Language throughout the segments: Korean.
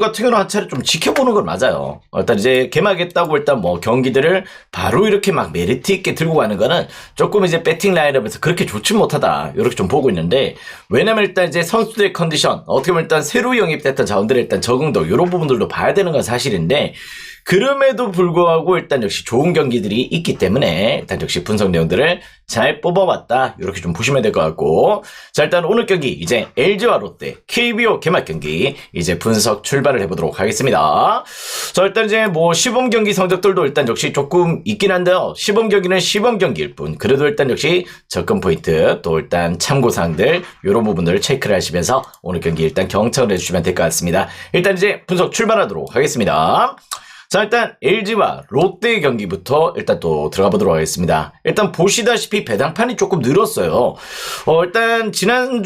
같은 경우는 한 차례 좀 지켜보는 건 맞아요. 일단 이제 개막했다고 일단 뭐 경기들을 바로 이렇게 막 메리트 있게 들고 가는 거는 조금 이제 배팅 라인업에서 그렇게 좋지 못하다. 이렇게 좀 보고 있는데, 왜냐면 일단 이제 선수들의 컨디션, 어떻게 보면 일단 새로 영입됐던 자원들의 일단 적응도, 이런 부분들도 봐야 되는 건 사실인데, 그럼에도 불구하고 일단 역시 좋은 경기들이 있기 때문에 일단 역시 분석 내용들을 잘 뽑아봤다, 이렇게 좀 보시면 될 것 같고, 자 일단 오늘 경기 이제 LG와 롯데 KBO 개막 경기 이제 분석 출발을 해보도록 하겠습니다. 자 일단 이제 뭐 시범 경기 성적들도 일단 역시 조금 있긴 한데요, 시범 경기는 시범 경기일 뿐 그래도 일단 역시 접근 포인트 또 일단 참고사항들 이런 부분들을 체크를 하시면서 오늘 경기 일단 경청을 해주시면 될 것 같습니다. 일단 이제 분석 출발하도록 하겠습니다. 자 일단 LG와 롯데의 경기부터 일단 또 들어가 보도록 하겠습니다. 일단 보시다시피 배당판이 조금 늘었어요. 일단 지난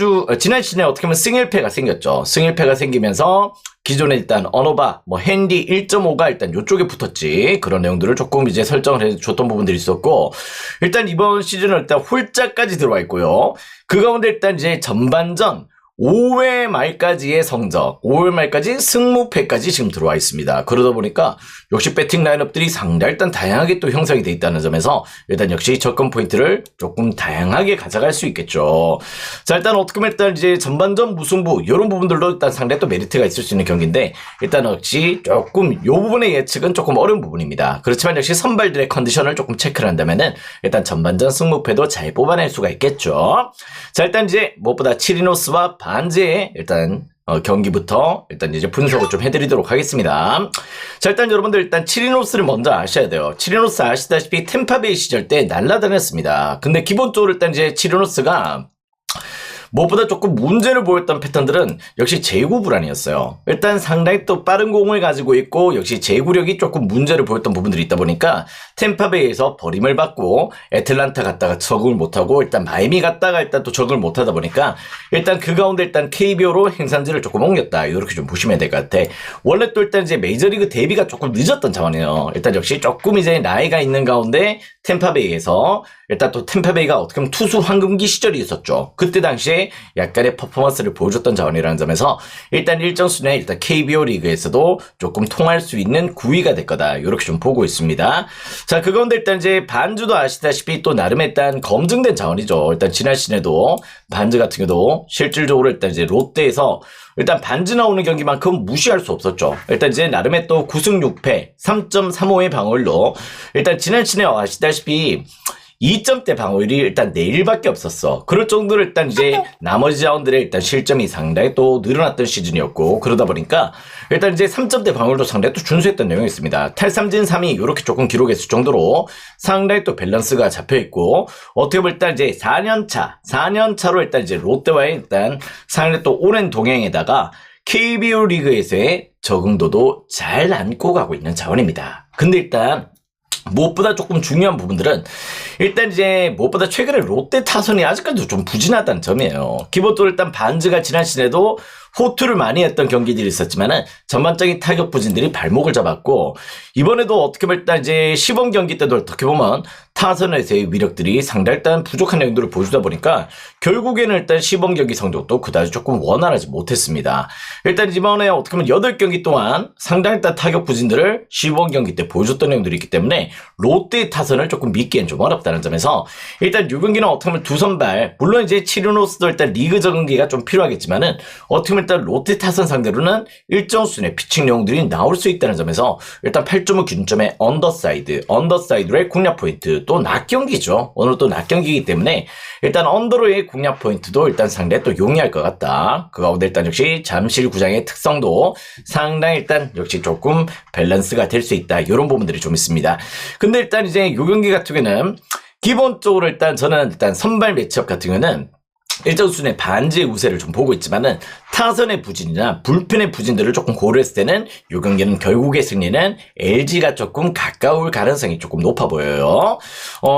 시즌에 어떻게 보면 승일패가 생겼죠. 승일패가 생기면서 기존에 일단 언어바 뭐 핸디 1.5가 일단 요쪽에 붙었지, 그런 내용들을 조금 이제 설정을 해줬던 부분들이 있었고, 일단 이번 시즌은 일단 홀짝까지 들어와 있고요. 그 가운데 일단 이제 전반전 5회 말까지의 성적, 5회 말까지 승무패까지 지금 들어와 있습니다. 그러다 보니까 역시 배팅 라인업들이 상당히 일단 다양하게 또 형성이 돼 있다는 점에서 일단 역시 접근 포인트를 조금 다양하게 가져갈 수 있겠죠. 자 일단 어떻게 보면 일단 이제 전반전 무승부 이런 부분들도 일단 상당히 또 메리트가 있을 수 있는 경기인데, 일단 역시 조금 요 부분의 예측은 조금 어려운 부분입니다. 그렇지만 역시 선발들의 컨디션을 조금 체크를 한다면은 일단 전반전 승무패도 잘 뽑아낼 수가 있겠죠. 자 일단 이제 무엇보다 치리노스와 반지의 일단 경기부터 일단 이제 분석을 좀 해드리도록 하겠습니다. 자 일단 여러분들 일단 치리노스를 먼저 아셔야 돼요. 치리노스 아시다시피 템파베이 시절 때 날라다녔습니다. 근데 기본적으로 일단 이제 치리노스가 무엇보다 조금 문제를 보였던 패턴들은 역시 제구 불안이었어요. 일단 상당히 또 빠른 공을 가지고 있고 역시 제구력이 조금 문제를 보였던 부분들이 있다 보니까 템파베이에서 버림을 받고 애틀란타 갔다가 적응을 못하고 일단 마이미 갔다가 일단 또 적응을 못하다 보니까 일단 그 가운데 일단 KBO로 행산지를 조금 옮겼다, 이렇게 좀 보시면 될 것 같아. 원래 또 일단 이제 메이저리그 데뷔가 조금 늦었던 자원이에요. 일단 역시 조금 이제 나이가 있는 가운데 템파베이에서 일단 또 템파베이가 어떻게 보면 투수 황금기 시절이 있었죠. 그때 당시에 약간의 퍼포먼스를 보여줬던 자원이라는 점에서 일단 일정 수준의 일단 KBO 리그에서도 조금 통할 수 있는 구위가 될 거다, 이렇게 좀 보고 있습니다. 자 그 가운데 일단 이제 반주도 아시다시피 또 나름의 일단 검증된 자원이죠. 일단 지난 시즌에도 반주 같은 경우도 실질적으로 일단 이제 롯데에서 일단 반지 나오는 경기만큼 무시할 수 없었죠. 일단 이제 나름의 또 9승 6패 3.35의 방어율로 일단 지난 시즌에 아시다시피 2점대 방어율이 일단 4일밖에 없었어. 그럴 정도로 일단 이제 나머지 자원들의 일단 실점이 상당히 또 늘어났던 시즌이었고, 그러다 보니까 일단 이제 3점대 방어율도 상당히 또 준수했던 내용이 있습니다. 탈삼진 3위 이렇게 조금 기록했을 정도로 상당히 또 밸런스가 잡혀있고, 어떻게 보면 일단 이제 4년차로 일단 이제 롯데와의 일단 상당히 또 오랜 동행에다가 KBO 리그에서의 적응도도 잘 안고 가고 있는 자원입니다. 근데 일단 무엇보다 조금 중요한 부분들은 일단 이제 무엇보다 최근에 롯데 타선이 아직까지도 좀 부진하다는 점이에요. 기본적으로 일단 반즈가 지난 시즌에도 호투를 많이 했던 경기들이 있었지만은 전반적인 타격 부진들이 발목을 잡았고, 이번에도 어떻게 보면 일단 이제 시범 경기 때도 어떻게 보면 타선에서의 위력들이 상당히 일단 부족한 내용들을 보여주다 보니까 결국에는 일단 시범 경기 성적도 그다지 조금 원활하지 못했습니다. 일단 이번에 어떻게 보면 8경기 동안 상당히 일단 타격 부진들을 시범 경기 때 보여줬던 내용들이 있기 때문에 롯데 타선을 조금 믿기엔 좀 어렵다는 점에서 일단 이 경기는 어떻게 보면 두 선발, 물론 이제 치르노스도 일단 리그 적응기가 좀 필요하겠지만은 어떻게 보면 일단 롯데 타선 상대로는 일정 수준의 피칭 내용들이 나올 수 있다는 점에서 일단 8.5 기준점의 언더사이드로의 공략 포인트, 또 낮 경기죠. 오늘 또 낮 경기이기 때문에 일단 언더로의 공략 포인트도 일단 상당히 또 용이할 것 같다. 그 가운데 일단 역시 잠실 구장의 특성도 상당히 일단 역시 조금 밸런스가 될 수 있다, 이런 부분들이 좀 있습니다. 근데 일단 이제 요 경기 같은 경우에는 기본적으로 일단 저는 일단 선발 매치업 같은 경우는 일정 수준의 반지의 우세를 좀 보고 있지만은 타선의 부진이나 불펜의 부진들을 조금 고려했을 때는 이 경기는 결국의 승리는 LG가 조금 가까울 가능성이 조금 높아 보여요.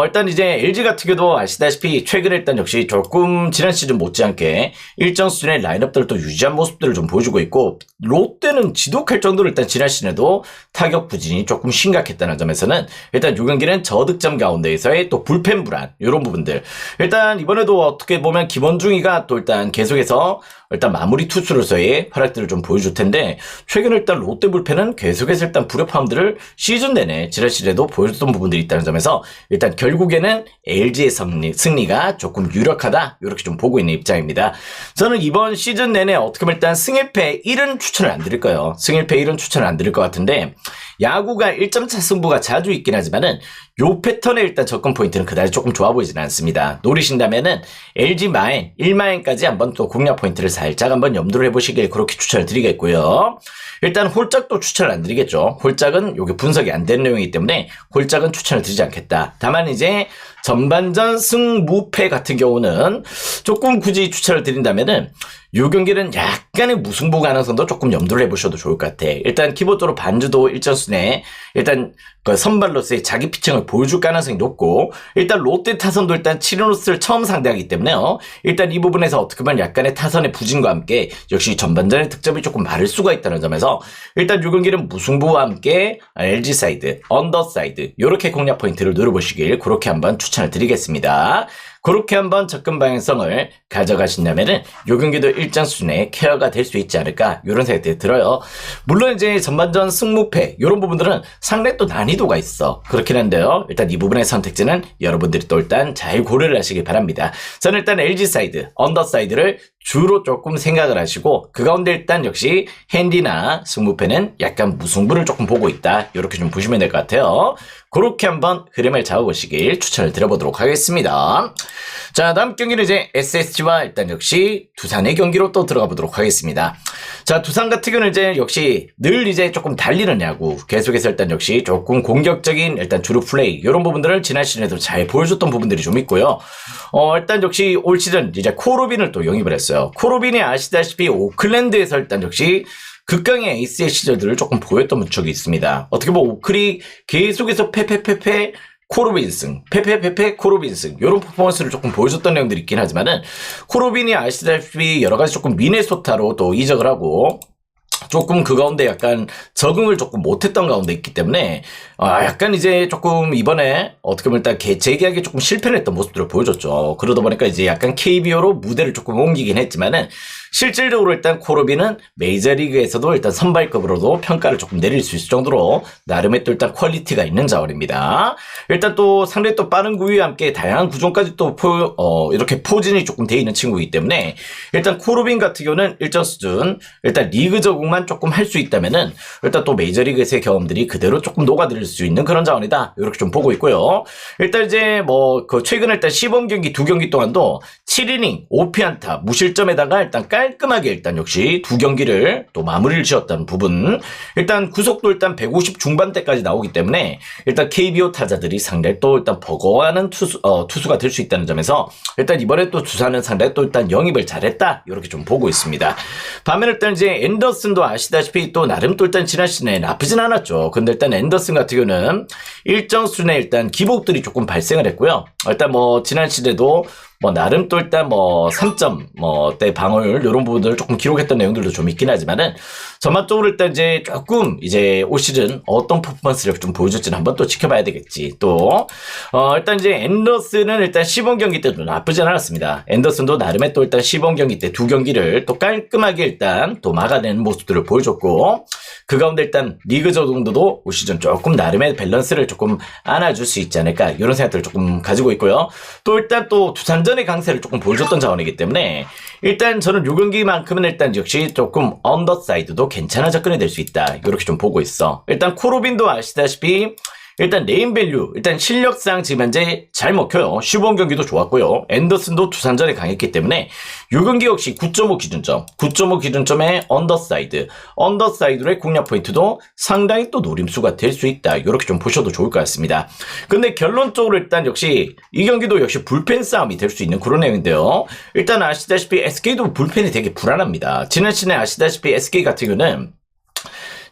일단 이제 LG 같은 경우도 아시다시피 최근에 일단 역시 조금 지난 시즌 못지않게 일정 수준의 라인업들을 또 유지한 모습들을 좀 보여주고 있고, 롯데는 지독할 정도로 일단 지난 시즌에도 타격 부진이 조금 심각했다는 점에서는 일단 이 경기는 저득점 가운데에서의 또 불펜 불안, 이런 부분들 일단 이번에도 어떻게 보면 김원중이가 또 일단 계속해서 일단 마무리 수비 투수로서의 활약들을 좀 보여줄 텐데 최근 일단 롯데 불펜은 계속해서 일단 불협화음들을 시즌 내내 지난 시즌에도 보여줬던 부분들이 있다는 점에서 일단 결국에는 LG의 승리가 조금 유력하다 이렇게 좀 보고 있는 입장입니다. 저는 이번 시즌 내내 어떻게 보면 일단 승일패 1은 추천을 안 드릴 거예요. 승일패 1은 추천을 안 드릴 것 같은데 야구가 1점차 승부가 자주 있긴 하지만은 요 패턴의 일단 접근 포인트는 그다지 조금 좋아 보이지는 않습니다. 노리신다면은 LG 마엔 1마엔까지 한번 또 공략 포인트를 살짝 한번 염두를 해보시길 그렇게 추천을 드리겠고요. 일단 홀짝도 추천을 안 드리겠죠. 홀짝은 요게 분석이 안 된 내용이기 때문에 홀짝은 추천을 드리지 않겠다. 다만 이제 전반전 승무패 같은 경우는 조금 굳이 추천을 드린다면은 이 경기는 약간의 무승부 가능성도 조금 염두를 해보셔도 좋을 것 같아. 일단 기본적으로 반주도 일전수 내 일단 그 선발로서의 자기 피칭을 보여줄 가능성이 높고 일단 롯데 타선도 일단 7이닝스를 처음 상대하기 때문에요. 일단 이 부분에서 어떻게 보면 약간의 타선의 부진과 함께 역시 전반전의 득점이 조금 마를 수가 있다는 점에서 일단 이 경기는 무승부와 함께 LG 사이드, 언더 사이드 이렇게 공략 포인트를 노려보시길 그렇게 한번 추천을 드리겠습니다. 그렇게 한번 접근 방향성을 가져가신다면은 요 경기도 일정 수준의 케어가 될 수 있지 않을까 이런 생각이 들어요. 물론 이제 전반전 승무패 이런 부분들은 상당히 또 난이도가 있어. 그렇긴 한데요. 일단 이 부분의 선택지는 여러분들이 또 일단 잘 고려를 하시기 바랍니다. 저는 일단 LG 사이드, 언더 사이드를 주로 조금 생각을 하시고 그 가운데 일단 역시 핸디나 승무패는 약간 무승부를 조금 보고 있다. 이렇게 좀 보시면 될 것 같아요. 그렇게 한번 흐름을 잡아보시길 추천을 드려보도록 하겠습니다. 자, 다음 경기는 이제 SSG와 일단 역시 두산의 경기로 또 들어가 보도록 하겠습니다. 자, 두산 같은 경우는 이제 역시 늘 이제 조금 달리는 야구, 계속해서 일단 역시 조금 공격적인 일단 주루 플레이, 이런 부분들을 지난 시즌에도 잘 보여줬던 부분들이 좀 있고요. 일단 역시 올 시즌 이제 코르빈을 또 영입을 했어요. 코르빈이 아시다시피 오클랜드에서 일단 역시 극강의 에이스의 시절들을 조금 보였던 적이 있습니다. 어떻게 보면 오클이 계속해서 페페페페 코르빈승, 페페페페 코르빈승 이런 퍼포먼스를 조금 보여줬던 내용들이 있긴 하지만은 코르빈이 아시다시피 여러 가지 조금 미네소타로 또 이적을 하고 조금 그 가운데 약간 적응을 조금 못했던 가운데 있기 때문에 약간 이제 조금 이번에 어떻게 보면 일단 재계약에 조금 실패를 했던 모습들을 보여줬죠. 그러다 보니까 이제 약간 KBO로 무대를 조금 옮기긴 했지만은 실질적으로 일단 코르빈은 메이저리그에서도 일단 선발급으로도 평가를 조금 내릴 수 있을 정도로 나름의 또 일단 퀄리티가 있는 자원입니다. 일단 또 상당히 또 빠른 구위와 함께 다양한 구종까지 또 이렇게 포진이 조금 돼 있는 친구이기 때문에 일단 코르빈 같은 경우는 일정 수준 일단 리그 적응만 조금 할 수 있다면은 일단 또 메이저리그에서의 경험들이 그대로 조금 녹아들일 수 있는 그런 자원이다. 이렇게 좀 보고 있고요. 일단 이제 뭐 그 최근에 일단 시범 경기 2경기 동안도 7이닝 5피안타 무실점에다가 일단 깔끔하게 일단 역시 2경기를 또 마무리를 지었다는 부분. 일단 구속도 일단 150 중반대까지 나오기 때문에 일단 KBO 타자들이 상당히 또 일단 버거워하는 투수가 될 수 있다는 점에서 일단 이번에 또 두산은 상당히 또 일단 영입을 잘했다. 이렇게 좀 보고 있습니다. 반면에 일단 이제 앤더슨도 아시다시피 또 나름 또 일단 지난 시즌에 나쁘진 않았죠. 근데 일단 앤더슨 같은 경우는 일정 수준의 일단 기복들이 조금 발생을 했고요. 일단 뭐 지난 시즌에도 뭐 나름 또 일단 뭐 3점 대 방어율 이런 부분들을 조금 기록했던 내용들도 좀 있긴 하지만은 전반적으로 일단 이제 조금 이제 올 시즌 어떤 퍼포먼스를 좀 보여줄지는 한번 또 지켜봐야 되겠지. 또 일단 이제 앤더슨은 일단 시범 경기 때도 나쁘진 않았습니다. 앤더슨도 나름의 또 일단 시범 경기 때 2경기를 또 깔끔하게 일단 또 막아내는 모습들을 보여줬고 그 가운데 일단 리그 적응도도 올 시즌 조금 나름의 밸런스를 조금 안아줄 수 있지 않을까 이런 생각들을 조금 가지고 있고요. 또 일단 또 두산전의 강세를 조금 보여줬던 자원이기 때문에 일단 저는 요 경기만큼은 일단 역시 조금 언더사이드도 괜찮은 접근이 될 수 있다. 이렇게 좀 보고 있어. 일단 코르빈도 아시다시피 일단 네임밸류 일단 실력상 지금 현재 잘 먹혀요. 시범 경기도 좋았고요. 앤더슨도 두산전에 강했기 때문에 이 경기 역시 9.5 기준점 9.5 기준점의 언더사이드의 공략 포인트도 상당히 또 노림수가 될 수 있다. 이렇게 좀 보셔도 좋을 것 같습니다. 근데 결론적으로 일단 역시 이 경기도 역시 불펜 싸움이 될 수 있는 그런 내용인데요. 일단 아시다시피 SK도 불펜이 되게 불안합니다. 지난 시즌에 아시다시피 SK 같은 경우는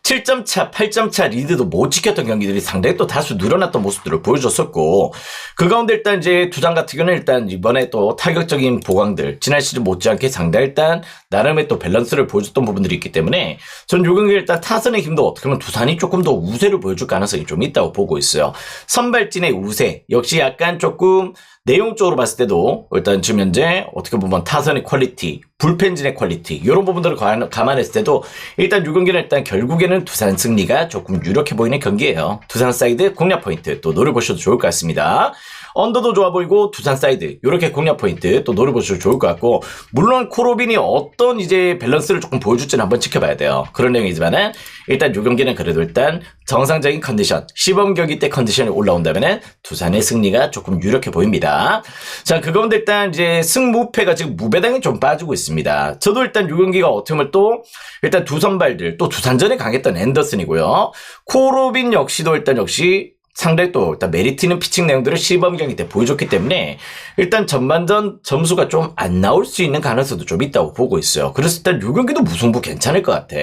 7점 차, 8점 차 리드도 못 지켰던 경기들이 상당히 또 다수 늘어났던 모습들을 보여줬었고, 그 가운데 일단 이제 두산 같은 경우는 일단 이번에 또 타격적인 보강들, 지난 시즌 못지않게 상당히 일단 나름의 또 밸런스를 보여줬던 부분들이 있기 때문에, 전 요 경기 일단 타선의 힘도 어떻게 보면 두산이 조금 더 우세를 보여줄 가능성이 좀 있다고 보고 있어요. 선발진의 우세, 역시 약간 조금 내용적으로 봤을 때도 일단 지금 현재 어떻게 보면 타선의 퀄리티, 불펜진의 퀄리티 이런 부분들을 감안했을 때도 일단 6경기는 일단 결국에는 두산 승리가 조금 유력해 보이는 경기예요. 두산 사이드 공략 포인트 또 노려보셔도 좋을 것 같습니다. 언더도 좋아 보이고 두산 사이드 이렇게 공략 포인트 또 노려보셔도 좋을 것 같고, 물론 코로빈이 어떤 이제 밸런스를 조금 보여줄지는 한번 지켜봐야 돼요. 그런 내용이지만은 일단 이 경기는 그래도 일단 정상적인 컨디션, 시범 경기 때 컨디션이 올라온다면은 두산의 승리가 조금 유력해 보입니다. 자, 그 가운데 일단 이제 승무패가 지금 무배당이 좀 빠지고 있습니다. 저도 일단 이 경기가 어떻게 보면 또 일단 두 선발들 또 두산전에 강했던 앤더슨이고요. 코로빈 역시도 일단 역시 상당히 또 일단 메리트 있는 피칭 내용들을 시범 경기 때 보여줬기 때문에 일단 전반전 점수가 좀 안 나올 수 있는 가능성도 좀 있다고 보고 있어요. 그래서 일단 이 경기도 무승부 괜찮을 것 같아.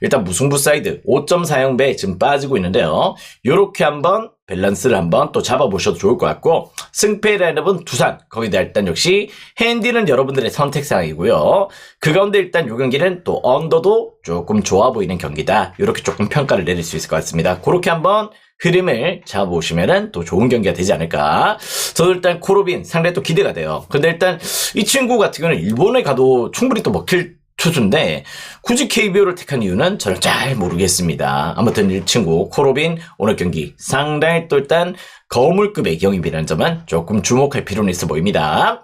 일단 무승부 사이드 5.40배 지금 빠지고 있는데요. 요렇게 한번 밸런스를 한번 또 잡아보셔도 좋을 것 같고, 승패 라인업은 두산, 거기다 일단 역시 핸디는 여러분들의 선택사항이고요. 그 가운데 일단 이 경기는 또 언더도 조금 좋아 보이는 경기다. 이렇게 조금 평가를 내릴 수 있을 것 같습니다. 그렇게 한번 흐름을 잡아보시면은 또 좋은 경기가 되지 않을까. 저도 일단 코로빈 상당히 또 기대가 돼요. 근데 일단 이 친구 같은 경우는 일본에 가도 충분히 또 먹힐 투수인데 굳이 KBO를 택한 이유는 저는 잘 모르겠습니다. 아무튼 이 친구 코로빈 오늘 경기 상당히 또 일단 거물급의 영입이라는 점은 조금 주목할 필요는 있어 보입니다.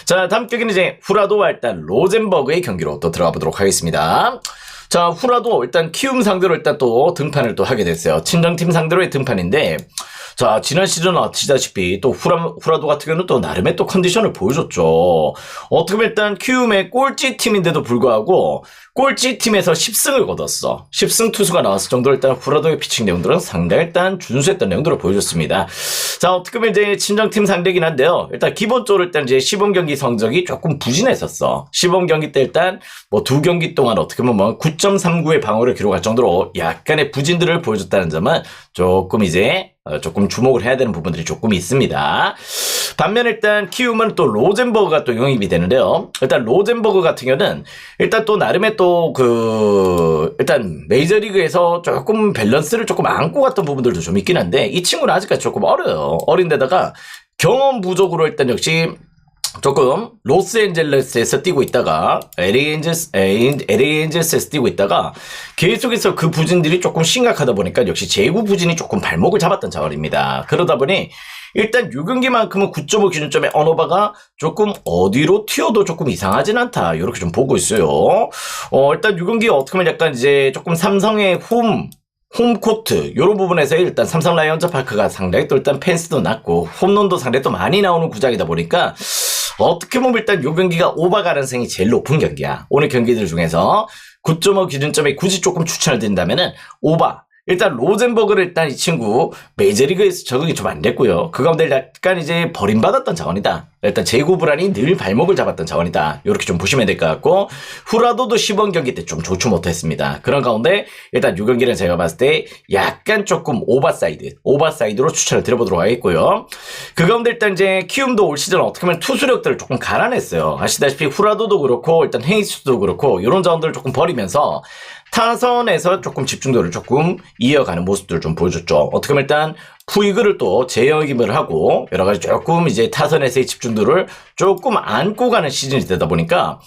자, 다음 경기는 이제 후라도와 일단 로젠버그의 경기로 또 들어가 보도록 하겠습니다. 자, 후라도 일단 키움 상대로 일단 또 등판을 또 하게 됐어요. 친정팀 상대로의 등판인데, 자, 지난 시즌 아시다시피 또 후라도 같은 경우는 또 나름의 또 컨디션을 보여줬죠. 어떻게 보면 일단 키움의 꼴찌 팀인데도 불구하고 꼴찌 팀에서 10승을 거뒀어. 10승 투수가 나왔을 정도로 일단 후라도의 피칭 내용들은 상당히 일단 준수했던 내용들을 보여줬습니다. 자, 어떻게 보면 이제 친정팀 상대긴 한데요. 일단 기본적으로 일단 이제 시범 경기 성적이 조금 부진했었어. 시범 경기 때 일단 뭐 두 경기 동안 어떻게 보면 뭐 9.39의 방어를 기록할 정도로 약간의 부진들을 보여줬다는 점은 조금 이제 조금 주목을 해야 되는 부분들이 조금 있습니다. 반면 일단 키움은 또 로젠버그가 또 영입이 되는데요. 일단 로젠버그 같은 경우는 일단 또 나름의 또 일단 메이저리그에서 조금 밸런스를 조금 안고 갔던 부분들도 좀 있긴 한데, 이 친구는 아직까지 조금 어려요. 어린데다가 경험 부족으로 일단 역시 조금 로스앤젤레스에서 뛰고 있다가 LA 엔젤스에서 뛰고 있다가 계속해서 그 부진들이 조금 심각하다 보니까 역시 제구 부진이 조금 발목을 잡았던 자원입니다. 그러다 보니 일단 6경기만큼은 9.5 기준점의 언어바가 조금 어디로 튀어도 조금 이상하진 않다. 이렇게 좀 보고 있어요. 일단 6경기 어떻게 보면 약간 이제 조금 삼성의 홈코트 요런 부분에서 일단 삼성 라이온즈 파크가 상당히 또 일단 펜스도 낮고 홈런도 상당히 또 많이 나오는 구장이다 보니까 어떻게 보면 일단 요 경기가 오바 가능성이 제일 높은 경기야. 오늘 경기들 중에서 9.5 기준점에 굳이 조금 추천을 드린다면은 오바. 일단 로젠버그를 일단 이 친구 메이저리그에서 적응이 좀 안 됐고요. 그 가운데 약간 이제 버림받았던 자원이다. 일단 제구 불안이 늘 발목을 잡았던 자원이다. 이렇게 좀 보시면 될 것 같고, 후라도도 시범 경기 때 좀 좋지 못했습니다. 그런 가운데 일단 이 경기는 제가 봤을 때 약간 조금 오버사이드로 추천을 드려보도록 하겠고요. 그 가운데 일단 이제 키움도 올 시즌 어떻게 보면 투수력들을 조금 갈아냈어요. 아시다시피 후라도도 그렇고 일단 헤이스도 그렇고 이런 자원들을 조금 버리면서 타선에서 조금 집중도를 조금 이어가는 모습들을 좀 보여줬죠. 어떻게 보면 일단 푸이그를 또 재영입을 하고 여러 가지 조금 이제 타선에서의 집중도를 조금 안고 가는 시즌이 되다 보니까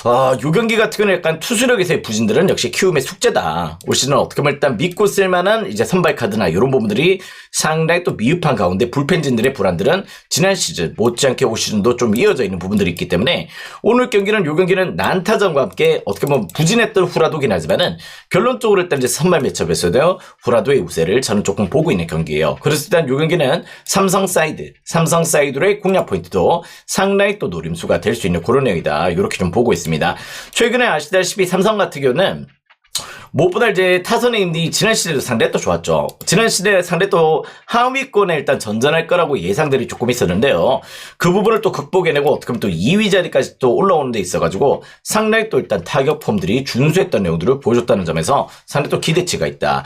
요 경기 같은 경우는 약간 투수력에서의 부진들은 역시 키움의 숙제다. 올 시즌은 어떻게 보면 일단 믿고 쓸만한 이제 선발 카드나 이런 부분들이 상당히 또 미흡한 가운데 불펜진들의 불안들은 지난 시즌 못지않게 올 시즌도 좀 이어져 있는 부분들이 있기 때문에 오늘 경기는 요 경기는 난타전과 함께 어떻게 보면 부진했던 후라도긴 하지만은 결론적으로 일단 이제 선발 매첩에서도 후라도의 우세를 저는 조금 보고 있는 경기예요. 그래서 일단 요 경기는 삼성 사이드로의 공략 포인트도 상당히 또 노림수가 될 수 있는 그런 내용이다. 이렇게 좀 보고 있습니다. 최근에 아시다시피 삼성 같은 경우는 무엇보다 이제 타선의 힘이 지난 시대도 상당히 또 좋았죠. 지난 시대에 상당히 또 하위권에 일단 전전할 거라고 예상들이 조금 있었는데요. 그 부분을 또 극복해내고 어떻게 보면 또 2위 자리까지 또 올라오는 데 있어가지고 상당히 또 일단 타격 폼들이 준수했던 내용들을 보여줬다는 점에서 상당히 또 기대치가 있다.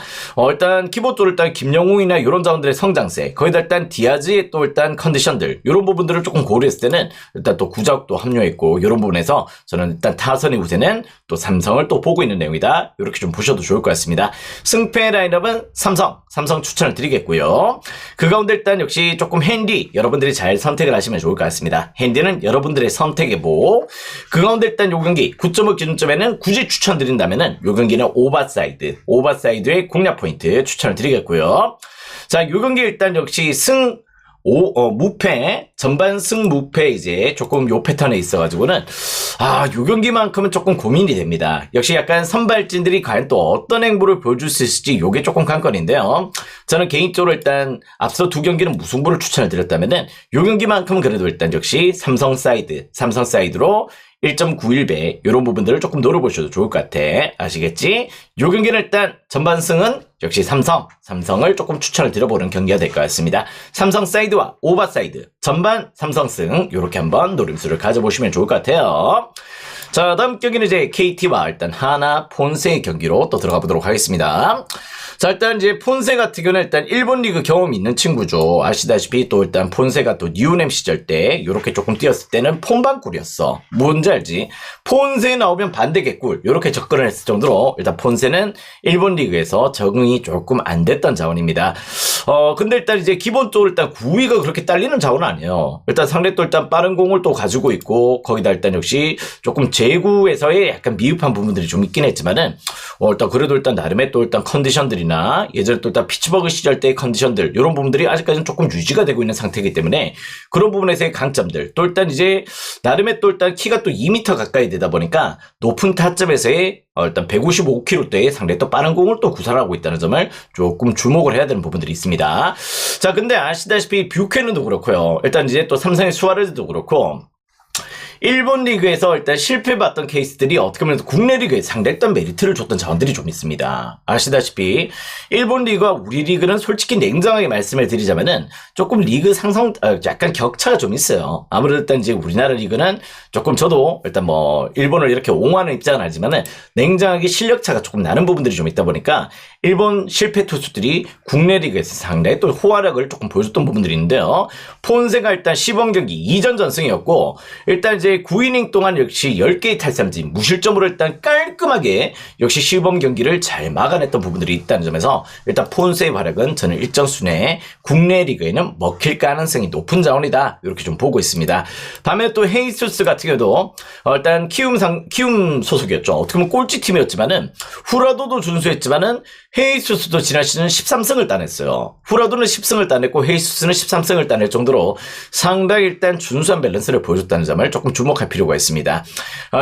일단 기본적으로 일단 김영웅이나 이런 자원들의 성장세, 거기다 일단 디아즈의 또 일단 컨디션들, 이런 부분들을 조금 고려했을 때는 일단 또 구자욱도 합류했고 이런 부분에서 저는 일단 타선의 우세는 또 삼성을 또 보고 있는 내용이다. 이렇게 좀 보셔도 좋을 것 같습니다. 승패 라인업은 삼성 추천을 드리겠고요. 그 가운데 일단 역시 조금 핸디 여러분들이 잘 선택을 하시면 좋을 것 같습니다. 핸디는 여러분들의 선택의 복. 그 가운데 일단 요 경기 9.5 기준점에는 굳이 추천드린다면은 요 경기는 오버사이드의 공략 포인트 추천을 드리겠고요. 자, 요 경기 일단 역시 무패, 전반 승무패 이제 조금 요 패턴에 있어가지고는, 요 경기만큼은 조금 고민이 됩니다. 역시 약간 선발진들이 과연 또 어떤 행보를 보여줄 수 있을지 요게 조금 관건인데요. 저는 개인적으로 일단 앞서 두 경기는 무승부를 추천을 드렸다면은 요 경기만큼은 그래도 일단 역시 삼성 사이드로 1.91배 이런 부분들을 조금 노려보셔도 좋을 것 같아. 아시겠지? 요 경기는 일단 전반승은 역시 삼성을 조금 추천을 드려보는 경기가 될 것 같습니다. 삼성 사이드와 오버사이드 전반 삼성승 이렇게 한번 노림수를 가져보시면 좋을 것 같아요. 자, 다음 경기는 이제 KT와 일단 하나 폰세의 경기로 또 들어가 보도록 하겠습니다. 자, 일단 이제 폰세 같은 경우는 일단 일본 리그 경험이 있는 친구죠. 아시다시피 또 일단 폰세가 또 뉴넴 시절 때 요렇게 조금 뛰었을 때는 폰방꿀이었어. 뭔지 알지? 폰세 나오면 반대 개꿀 요렇게 접근을 했을 정도로 일단 폰세는 일본 리그에서 적응이 조금 안 됐던 자원입니다. 근데 일단 이제 기본적으로 일단 구위가 그렇게 딸리는 자원은 아니에요. 일단 상대 또 일단 빠른 공을 또 가지고 있고 거기다 일단 역시 조금 제구에서의 약간 미흡한 부분들이 좀 있긴 했지만은 일단 그래도 일단 나름의 또 일단 컨디션들이나 예전에 또 일단 피츠버그 시절 때의 컨디션들 이런 부분들이 아직까지는 조금 유지가 되고 있는 상태이기 때문에 그런 부분에서의 강점들 또 일단 이제 나름의 또 일단 키가 또 2m 가까이 되다 보니까 높은 타점에서의 일단 155km대의 상당히 또 빠른 공을 또 구사하고 있다는 점을 조금 주목을 해야 되는 부분들이 있습니다. 자, 근데 아시다시피 뷰캐넌도 그렇고요. 일단 이제 또 삼성의 수아레즈도 그렇고 일본 리그에서 일단 실패봤던 케이스들이 어떻게 보면 국내 리그에 상대했던 메리트를 줬던 자원들이 좀 있습니다. 아시다시피 일본 리그와 우리 리그는 솔직히 냉정하게 말씀을 드리자면은 조금 리그 약간 격차가 좀 있어요. 아무래도 일단 이제 우리나라 리그는 조금 저도 일단 뭐 일본을 이렇게 옹호하는 입장은 아니지만은 냉정하게 실력차가 조금 나는 부분들이 좀 있다 보니까 일본 실패 투수들이 국내 리그에서 상당히 또 호화력을 조금 보여줬던 부분들이 있는데요. 폰세가 일단 시범 경기 2전 전승이었고 일단 이제 9이닝 동안 역시 10개의 탈삼진 무실점으로 일단 깔끔하게 역시 시범 경기를 잘 막아냈던 부분들이 있다는 점에서 일단 폰세의 활약은 저는 일정 순에 국내 리그에는 먹힐 가능성이 높은 자원이다 이렇게 좀 보고 있습니다. 반면에 또 헤이수스 같은 경우도 일단 키움 소속이었죠. 어떻게 보면 꼴찌팀이었지만은 후라도도 준수했지만은 헤이수스도 지난 시즌 13승을 따냈어요. 후라도는 10승을 따냈고 헤이수스는 13승을 따낼 정도로 상당히 일단 준수한 밸런스를 보여줬다는 점을 조금 주목할 필요가 있습니다.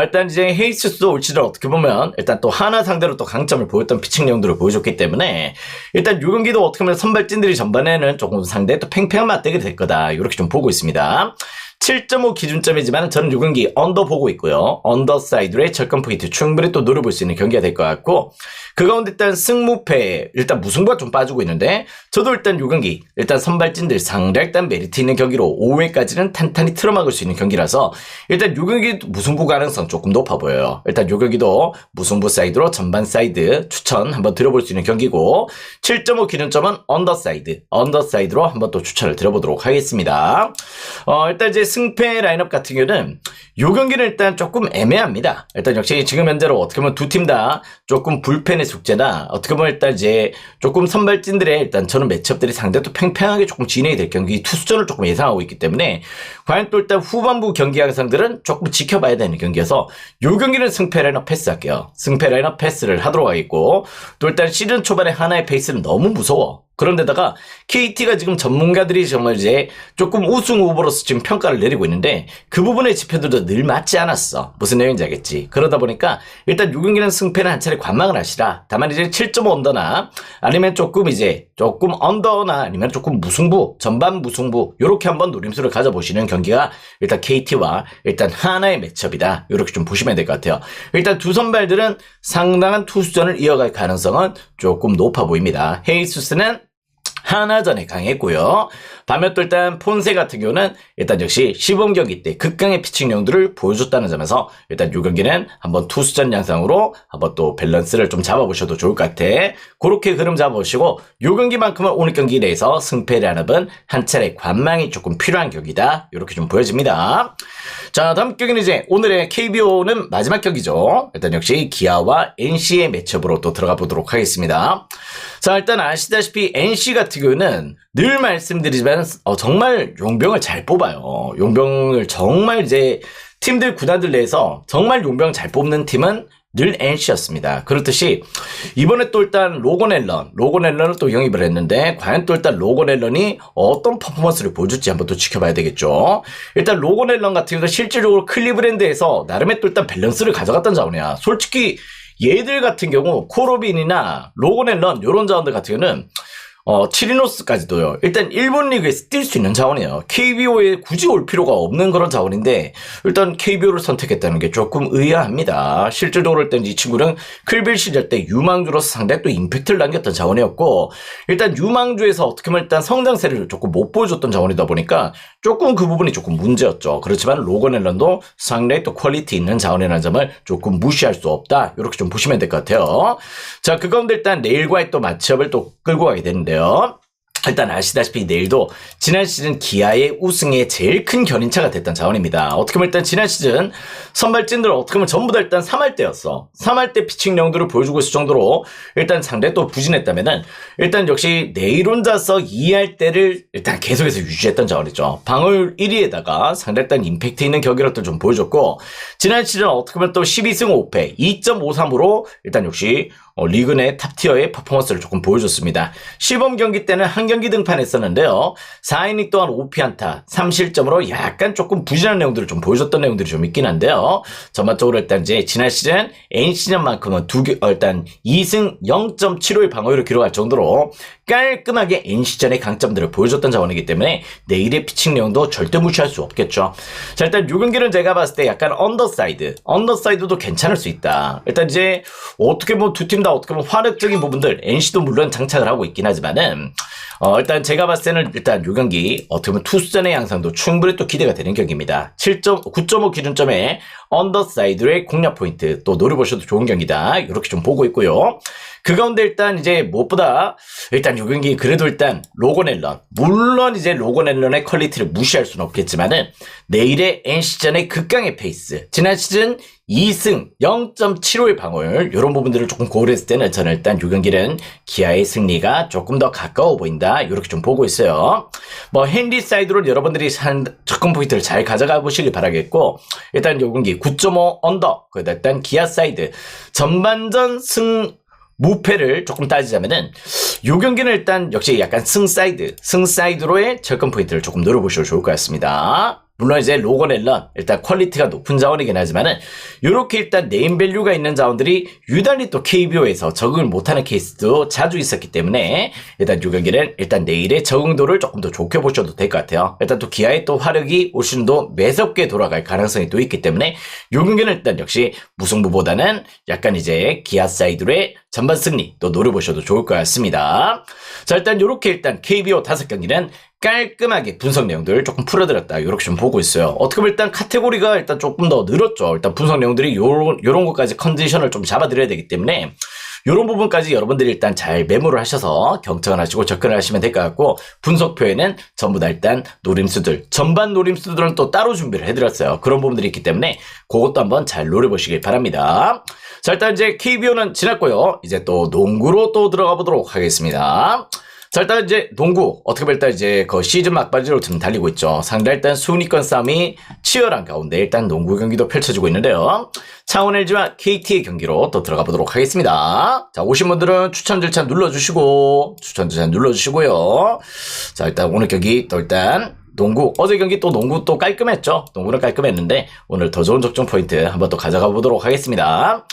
일단 이제 헤이수스도 올 시즌 어떻게 보면 일단 또 하나 상대로 또 강점을 보였던 피칭 내용들을 보여줬기 때문에 일단 요 경기도 어떻게 보면 선발진들이 전반에는 조금 상대에 또 팽팽한 맞대결이 될 거다 이렇게 좀 보고 있습니다. 7.5 기준점이지만 저는 요 경기 언더 보고 있고요. 언더사이드의 절권 포인트 충분히 또 노려볼 수 있는 경기가 될 것 같고 그 가운데 일단 승무패 일단 무승부가 좀 빠지고 있는데 저도 일단 요 경기 일단 선발진들 상당히 일단 메리트 있는 경기로 5회까지는 탄탄히 틀어막을 수 있는 경기라서 일단 요 경기 무승부 가능성 조금 높아 보여요. 일단 요 경기도 무승부 사이드로 전반 사이드 추천 한번 드려볼 수 있는 경기고 7.5 기준점은 언더사이드로 한번 또 추천을 드려보도록 하겠습니다. 일단 이제 승패 라인업 같은 경우는 요 경기는 일단 조금 애매합니다. 일단 역시 지금 현재로 어떻게 보면 두 팀 다 조금 불펜의 숙제나 어떻게 보면 일단 이제 조금 선발진들의 일단 저는 매치업들이 상당히 또 팽팽하게 조금 진행이 될 경기 투수전을 조금 예상하고 있기 때문에 과연 또 일단 후반부 경기 양상들은 조금 지켜봐야 되는 경기여서 요 경기는 승패 라인업 패스할게요. 승패 라인업 패스를 하도록 하겠고 또 일단 시즌 초반에 하나의 페이스는 너무 무서워. 그런데다가 KT가 지금 전문가들이 정말 이제 조금 우승 후보로서 지금 평가를 내리고 있는데 그 부분의 지표들도 늘 맞지 않았어. 무슨 내용인지 알겠지? 그러다 보니까 일단 6경기는 승패는 한 차례 관망을 하시라. 다만 이제 7.5 언더나 아니면 조금 언더나 아니면 조금 무승부, 전반 무승부 요렇게 한번 노림수를 가져보시는 경기가 일단 KT와 일단 하나의 매치업이다. 요렇게 좀 보시면 될 것 같아요. 일단 두 선발들은 상당한 투수전을 이어갈 가능성은 조금 높아 보입니다. 헤이수스는 하나전에 강했고요. 반면 또 일단 폰세 같은 경우는 일단 역시 시범 경기 때 극강의 피칭력들을 보여줬다는 점에서 일단 이 경기는 한번 투수전 양상으로 한번 또 밸런스를 좀 잡아보셔도 좋을 것 같아. 그렇게 흐름 잡아보시고 이 경기만큼은 오늘 경기에 대해서 승패 라인업은 한 차례 관망이 조금 필요한 경기다. 이렇게 좀 보여집니다. 자, 다음 경기는 이제 오늘의 KBO는 마지막 경기죠. 일단 역시 기아와 NC의 매치업으로 또 들어가 보도록 하겠습니다. 자, 일단 아시다시피 NC 같은 경우는 늘 말씀드리지만 정말 용병을 잘 뽑아요. 용병을 정말 이제 팀들 구단들 내에서 정말 용병 잘 뽑는 팀은 늘 NC였습니다. 그렇듯이 이번에 또 일단 로건 앨런을 또 영입을 했는데 과연 또 일단 로건 앨런이 어떤 퍼포먼스를 보여줄지 한번 또 지켜봐야 되겠죠. 일단 로건 앨런 같은 경우는 실질적으로 클리브랜드에서 나름의 또 일단 밸런스를 가져갔던 자원이야. 솔직히 얘들 같은 경우 코로빈이나 로건 앨런 요런 자원들 같은 경우는 치리노스까지도요. 일단 일본 리그에서 뛸 수 있는 자원이에요. KBO에 굳이 올 필요가 없는 그런 자원인데 일단 KBO를 선택했다는 게 조금 의아합니다. 실질적으로 일단 이 친구는 클빌 시절 때 유망주로서 상당히 또 임팩트를 남겼던 자원이었고 일단 유망주에서 어떻게 보면 일단 성장세를 조금 못 보여줬던 자원이다 보니까 조금 그 부분이 조금 문제였죠. 그렇지만 로건 앨런도 상당히 또 퀄리티 있는 자원이라는 점을 조금 무시할 수 없다. 이렇게 좀 보시면 될 것 같아요. 자, 그 가운데 일단 내일과의 또 매치업을 또 끌고 가게 되는데요. 일단 아시다시피 내일도 지난 시즌 기아의 우승에 제일 큰 견인차가 됐던 자원입니다. 어떻게 보면 일단 지난 시즌 선발진들 어떻게 보면 전부 다 일단 3할 때였어. 3할 때 피칭 용도를 보여주고 있을 정도로 일단 상당히 또 부진했다면은 일단 역시 내일 혼자서 2할 때를 일단 계속해서 유지했던 자원이죠. 방어율 1위에다가 상당히 일단 임팩트 있는 경기력들 좀 보여줬고 지난 시즌 어떻게 보면 또 12승 5패 2.53으로 일단 역시 리그 내 탑티어의 퍼포먼스를 조금 보여줬습니다. 시범 경기 때는 한 경기 등판했었는데요. 4이닝 동안 5피안타 3실점으로 약간 조금 부진한 내용들을 좀 보여줬던 내용들이 좀 있긴 한데요. 전반적으로 일단 이제 지난 시즌 NC전만큼은 일단 2승 0.75의 방어율을 기록할 정도로 깔끔하게 NC전의 강점들을 보여줬던 자원이기 때문에 내일의 피칭 내용도 절대 무시할 수 없겠죠. 자, 일단 요 경기는 제가 봤을 때 약간 언더사이드도 괜찮을 수 있다. 일단 이제 어떻게 보면 두 팀 다 어떻게 보면 화력적인 부분들 NC도 물론 장착을 하고 있긴 하지만은 일단 제가 봤을 때는 일단 요 경기 어떻게 보면 투수전의 양상도 충분히 또 기대가 되는 경기입니다. 9.5 기준점에 언더사이드의 공략 포인트 또 노려보셔도 좋은 경기다. 이렇게 좀 보고 있고요. 그 가운데 일단 이제 무엇보다 일단 요 경기 그래도 일단 로건 앨런 물론 이제 로건 앨런의 퀄리티를 무시할 수는 없겠지만은 내일의 NC전의 극강의 페이스 지난 시즌 2승 0.75의 방어율 이런 부분들을 조금 고려했을 때는 저는 일단 요 경기는 기아의 승리가 조금 더 가까워 보인다 이렇게 좀 보고 있어요. 뭐 헨리 사이드로 여러분들이 접근 포인트를 잘 가져가 보시길 바라겠고 일단 요 경기 9.5 언더 그다음 일단 기아 사이드 전반전 무패를 조금 따지자면은 요 경기는 일단 역시 약간 승사이드로의 접근 포인트를 조금 노려보셔도 좋을 것 같습니다. 물론 이제 로건 앨런 일단 퀄리티가 높은 자원이긴 하지만은 요렇게 일단 네임밸류가 있는 자원들이 유달리 또 KBO에서 적응을 못하는 케이스도 자주 있었기 때문에 일단 요 경기는 일단 내일의 적응도를 조금 더 좋게 보셔도 될 것 같아요. 일단 또 기아의 또 화력이 올 시즌도 매섭게 돌아갈 가능성이 또 있기 때문에 요 경기는 일단 역시 무승부보다는 약간 이제 기아 사이드의 전반 승리 또 노려보셔도 좋을 것 같습니다. 자, 일단 요렇게 일단 KBO 5경기는 깔끔하게 분석 내용들을 조금 풀어드렸다. 이렇게 좀 보고 있어요. 어떻게 보면 일단 카테고리가 일단 조금 더 늘었죠. 일단 분석 내용들이 요런 것까지 컨디션을 좀 잡아드려야 되기 때문에 요런 부분까지 여러분들이 일단 잘 메모를 하셔서 경청을 하시고 접근을 하시면 될 것 같고 분석표에는 전부 다 일단 전반 노림수들은 또 따로 준비를 해드렸어요. 그런 부분들이 있기 때문에 그것도 한번 잘 노려보시길 바랍니다. 자, 일단 이제 KBO는 지났고요. 이제 또 농구로 또 들어가 보도록 하겠습니다. 자, 일단 이제 농구 어떻게 보면 일단 이제 그 시즌 막바지로 좀 달리고 있죠. 상당히 일단 순위권 싸움이 치열한 가운데 일단 농구 경기도 펼쳐지고 있는데요. 창원 LG와 KT의 경기로 또 들어가 보도록 하겠습니다. 자, 오신 분들은 추천 절차 눌러주시고요. 자, 일단 오늘 경기 또 일단 농구 어제 경기 또 농구 또 깔끔했죠. 농구는 깔끔했는데 오늘 더 좋은 적중 포인트 한번 또 가져가 보도록 하겠습니다.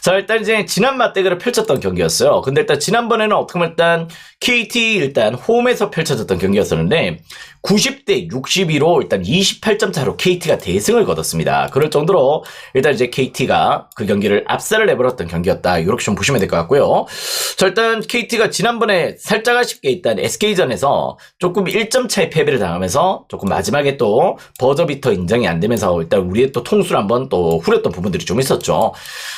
자, 일단 이제 지난 맞대결을 펼쳤던 경기였어요. 근데 일단 지난번에는 어떻게 보면 일단 KT 일단 홈에서 펼쳐졌던 경기였었는데 90대 62로 일단 28점 차로 KT가 대승을 거뒀습니다. 그럴 정도로 일단 이제 KT가 그 경기를 압살을 내버렸던 경기였다. 이렇게 좀 보시면 될 것 같고요. 자, 일단 KT가 지난번에 살짝 아쉽게 일단 SK전에서 조금 1점 차의 패배를 당하면서 조금 마지막에 또 버저비터 인정이 안 되면서 일단 우리의 또 통수를 한번 또 후렸던 부분들이 좀 있었죠.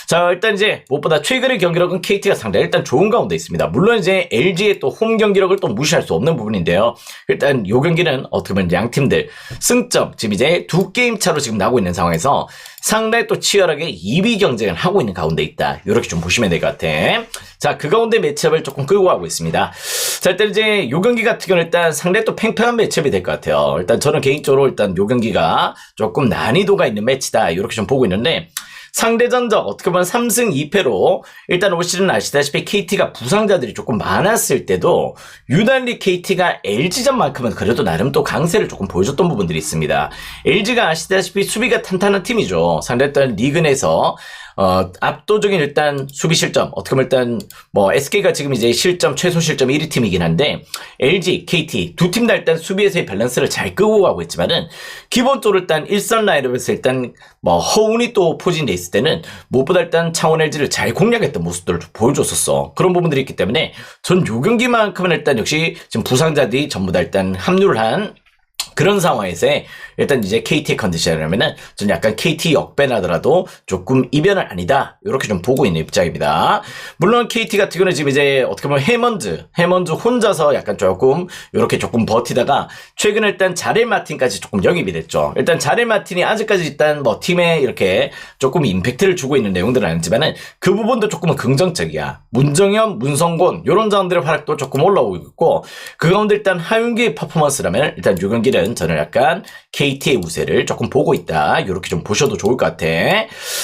자, 일단 이제 무엇보다 최근의 경기력은 KT가 상당히 일단 좋은 가운데 있습니다. 물론 이제 LG의 또 홈 경기력을 또 무시할 수 없는 부분인데요. 일단 요 경기는 어떻게 보면 양 팀들 승점 지금 이제 2게임 차로 지금 나고 있는 상황에서 상당히 또 치열하게 2위 경쟁을 하고 있는 가운데 있다. 이렇게 좀 보시면 될 것 같아. 자, 그 가운데 매치업을 조금 끌고 가고 있습니다. 자, 일단 이제 요 경기 같은 경우는 일단 상당히 또 팽팽한 매치업이 될 것 같아요. 일단 저는 개인적으로 일단 요 경기가 조금 난이도가 있는 매치다. 이렇게 좀 보고 있는데, 상대 전적 어떻게 보면 3승 2패로 일단 올 시즌 아시다시피 KT가 부상자들이 조금 많았을 때도 유난히 KT가 LG전만큼은 그래도 나름 또 강세를 조금 보여줬던 부분들이 있습니다. LG가 아시다시피 수비가 탄탄한 팀이죠. 상대 일단 리그 내에서 압도적인 일단 수비 실점, 어떻게 보면 일단 뭐 SK가 지금 이제 실점 최소 실점 1위 팀이긴 한데 LG, KT 두 팀 다 일단 수비에서의 밸런스를 잘 끄고 가고 있지만은 기본적으로 일단 일선 라인업에서 일단 뭐 허운이 또 포진돼 있을 때는 무엇보다 일단 창원 LG를 잘 공략했던 모습들을 보여줬었어. 그런 부분들이 있기 때문에 전 요 경기만큼은 일단 역시 지금 부상자들이 전부 다 일단 합류를 한 그런 상황에서 일단 이제 KT의 컨디션이라면은 저는 약간 KT 역배나더라도 조금 이변은 아니다. 이렇게 좀 보고 있는 입장입니다. 물론 KT 같은 경우는 지금 이제 어떻게 보면 해먼즈 혼자서 약간 조금 이렇게 조금 버티다가 최근에 일단 자렐 마틴까지 조금 영입이 됐죠. 일단 자렐 마틴이 아직까지 일단 뭐 팀에 이렇게 조금 임팩트를 주고 있는 내용들은 아니지만은 그 부분도 조금은 긍정적이야. 문정현, 문성곤 이런 자원들의 활약도 조금 올라오고 있고 그 가운데 일단 하윤기의 퍼포먼스라면 일단 요 경기는 저는 약간 KT의 우세를 조금 보고 있다. 이렇게 좀 보셔도 좋을 것 같아.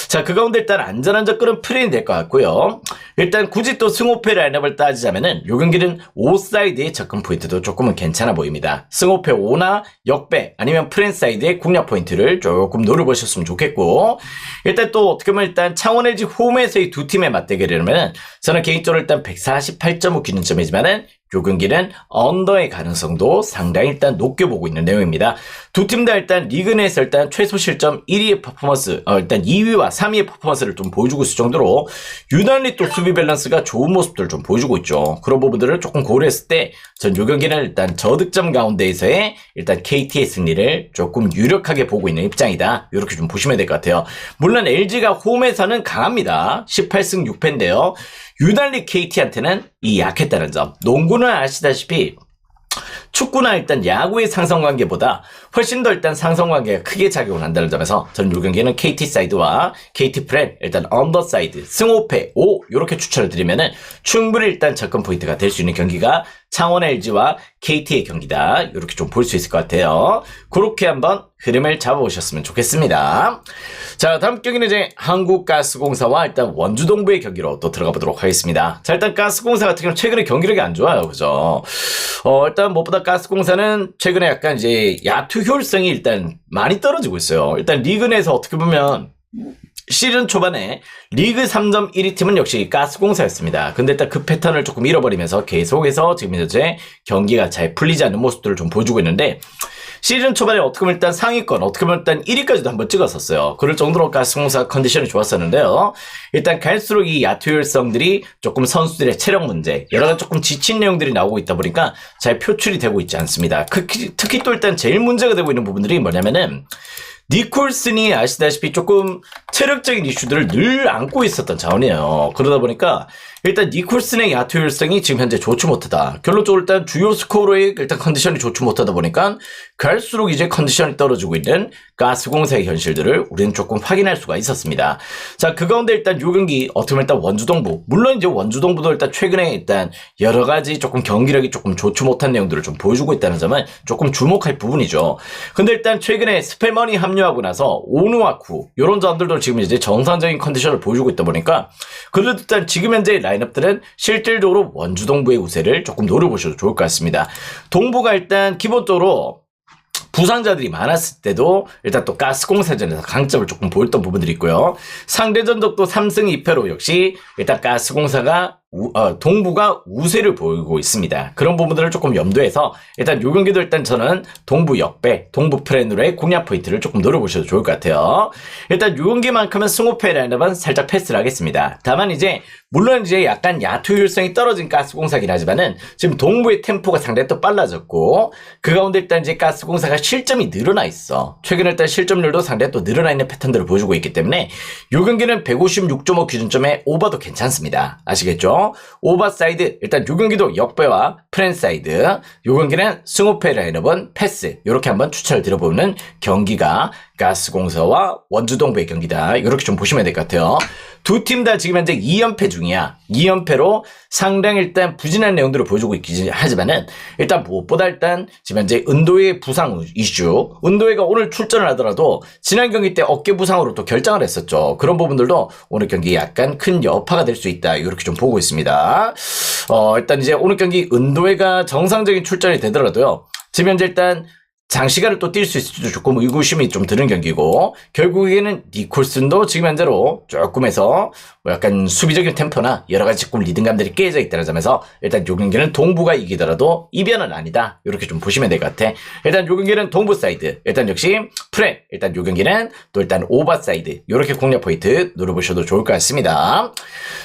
자, 그 가운데 일단 안전한 접근은 프레이 될 것 같고요. 일단 굳이 또 승호패 라인업을 따지자면은 요 경기는 5사이드의 접근 포인트도 조금은 괜찮아 보입니다. 승호패 5나 역배 아니면 프랜사이드의 공략 포인트를 조금 노려보셨으면 좋겠고 일단 또 어떻게 보면 일단 창원 LG 홈에서의 두 팀의 맞대결이라면 저는 개인적으로 일단 148.5 기준점이지만은 요 경기는 언더의 가능성도 상당히 일단 높게 보고 있는 내용입니다. 두 팀 다 일단 리그 내에서 일단 최소 실점 1위의 퍼포먼스, 일단 2위와 3위의 퍼포먼스를 좀 보여주고 있을 정도로 유난히 또 수비 밸런스가 좋은 모습들을 좀 보여주고 있죠. 그런 부분들을 조금 고려했을 때 전 요 경기는 일단 저득점 가운데에서의 일단 KT의 승리를 조금 유력하게 보고 있는 입장이다. 이렇게 좀 보시면 될 것 같아요. 물론 LG가 홈에서는 강합니다. 18승 6패인데요. 유달리 KT한테는 이 약했다는 점. 농구는 아시다시피 축구나 일단 야구의 상성관계보다 훨씬 더 일단 상성관계가 크게 작용을 한다는 점에서 저는 이 경기는 KT 사이드와 KT 프렌 일단 언더 사이드 승호패 5 이렇게 추천을 드리면은 충분히 일단 접근 포인트가 될 수 있는 경기가 창원 LG와 KT의 경기다. 이렇게 좀 볼 수 있을 것 같아요. 그렇게 한번 흐름을 잡아보셨으면 좋겠습니다. 자, 다음 경기는 이제 한국가스공사와 일단 원주동부의 경기로 또 들어가 보도록 하겠습니다. 자, 일단 가스공사 같은 경우는 최근에 경기력이 안 좋아요. 그죠? 일단 무엇보다 가스공사는 최근에 약간 이제 야투 효율성이 일단 많이 떨어지고 있어요. 일단 리그 내에서 어떻게 보면 시즌 초반에 리그 3점 1위 팀은 역시 가스공사였습니다. 근데 일단 그 패턴을 조금 잃어버리면서 계속해서 지금 현재 경기가 잘 풀리지 않는 모습들을 좀 보여주고 있는데 시즌 초반에 어떻게 보면 일단 상위권, 어떻게 보면 일단 1위까지도 한번 찍었었어요. 그럴 정도로 가스공사 컨디션이 좋았었는데요. 일단 갈수록 이 야투율성들이 조금 선수들의 체력 문제, 여러 가지 조금 지친 내용들이 나오고 있다 보니까 잘 표출이 되고 있지 않습니다. 특히 또 일단 제일 문제가 되고 있는 부분들이 뭐냐면은 니콜슨이 아시다시피 조금 체력적인 이슈들을 늘 안고 있었던 자원이에요. 그러다 보니까 일단 니콜슨의 야투율성이 지금 현재 좋지 못하다. 결론적으로 일단 주요 스코어로의 일단 컨디션이 좋지 못하다 보니까 갈수록 이제 컨디션이 떨어지고 있는 가스공사의 현실들을 우리는 조금 확인할 수가 있었습니다. 자, 그 가운데 일단 요 경기 어떻게 보면 일단 원주동부, 물론 이제 원주동부도 일단 최근에 일단 여러 가지 조금 경기력이 조금 좋지 못한 내용들을 좀 보여주고 있다는 점은 조금 주목할 부분이죠. 근데 일단 최근에 스펠머니 합류하고 나서 오누아쿠 이런 점들도 지금 이제 정상적인 컨디션을 보여주고 있다 보니까 그래도 일단 지금 현재 라인업들은 실질적으로 원주동부의 우세를 조금 노려보셔도 좋을 것 같습니다. 동부가 일단 기본적으로 부상자들이 많았을 때도 일단 또 가스공사전에서 강점을 조금 보였던 부분들이 있고요. 상대 전적도 3승 2패로 역시 일단 가스공사가 동부가 우세를 보이고 있습니다. 그런 부분들을 조금 염두해서 일단 요 경기도 일단 저는 동부 역배, 동부 프렌으로의 공략 포인트를 조금 노려보셔도 좋을 것 같아요. 일단 요 경기만큼은 승호패 라인업은 살짝 패스를 하겠습니다. 다만 이제 물론 이제 약간 야투 효율성이 떨어진 가스공사긴 하지만은 지금 동부의 템포가 상당히 또 빨라졌고 그 가운데 일단 이제 가스공사가 실점이 늘어나 있어. 최근에 일단 실점률도 상당히 또 늘어나 있는 패턴들을 보여주고 있기 때문에 요 경기는 156.5 기준점에 오버도 괜찮습니다. 아시겠죠? 오버 사이드 일단 요 경기도 역배와 프렌 사이드 요 경기는 승호패 라인업은 패스 요렇게 한번 추천을 드려보는 경기가 가스공사와 원주동부의 경기다. 이렇게 좀 보시면 될 것 같아요. 두 팀 다 지금 현재 2연패 중이야. 2연패로 상당히 일단 부진한 내용들을 보여주고 있긴 하지만은 일단 무엇보다 일단 지금 현재 은도의 부상 이슈. 은도회가 오늘 출전을 하더라도 지난 경기 때 어깨 부상으로 또 결장을 했었죠. 그런 부분들도 오늘 경기 약간 큰 여파가 될 수 있다. 이렇게 좀 보고 있습니다. 일단 이제 오늘 경기 은도회가 정상적인 출전이 되더라도요. 지금 현재 일단 장시간을 또 뛸 수 있을지도 조금 의구심이 좀 드는 경기고 결국에는 니콜슨도 지금 현재로 조금 해서 뭐 약간 수비적인 템포나 여러 가지 조금 리듬감들이 깨져 있다는 점에서 일단 요 경기는 동부가 이기더라도 이변은 아니다. 이렇게 좀 보시면 될 것 같아. 일단 요 경기는 동부 사이드 일단 역시 프레 일단 요 경기는 또 일단 오버 사이드 이렇게 공략 포인트 노려보셔도 좋을 것 같습니다.